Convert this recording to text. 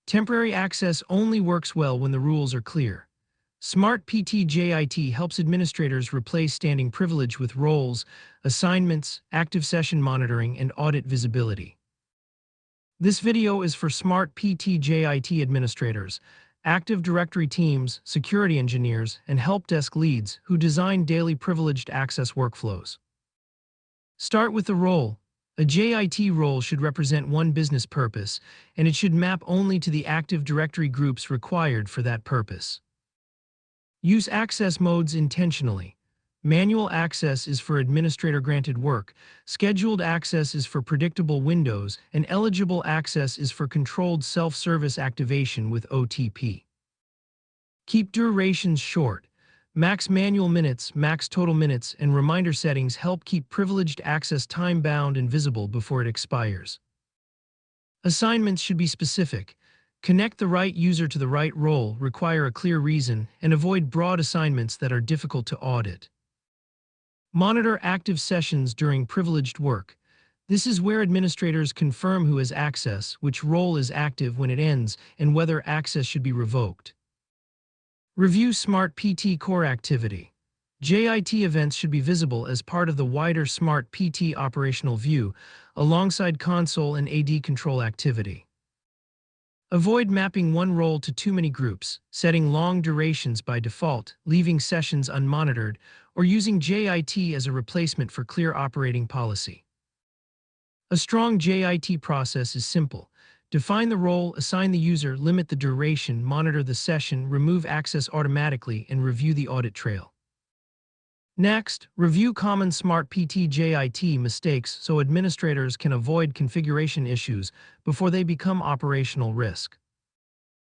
Temporary access only works well when the rules are clear. SmartPT JIT helps administrators replace standing privilege with roles, assignments, active session monitoring, and audit visibility. This video is for SmartPT JIT administrators, Active Directory teams, security engineers, and help desk leads who design daily privileged access workflows. Start with the role. A JIT role should represent one business purpose, and it should map only to the Active Directory groups required for that purpose. Use access modes intentionally. Manual access is for administrator-granted work, scheduled access is for predictable windows, and eligible access is for controlled self-service activation with OTP. Keep durations short. Max manual minutes, max total minutes, and reminder settings help keep privileged access time-bound and visible before it expires. Assignments should be specific. Connect the right user to the right role, require a clear reason, and avoid broad assignments that are difficult to audit. Monitor active sessions during privileged work. This is where administrators confirm who has access, which role is active when it ends, and whether access should be revoked. Review SmartPT Core activity. JIT events should be visible as part of the wider SmartPT operational view, alongside console and AD control activity. Avoid mapping one role to too many groups, setting long durations by default, leaving sessions unmonitored, or using JIT as a replacement for clear operating policy. A strong JIT process is simple. Define the role, assign the user, limit the duration, monitor the session, remove access automatically, and review the audit trail. Next, review common SmartPT JIT mistakes so administrators can avoid configuration issues before they become operational risk.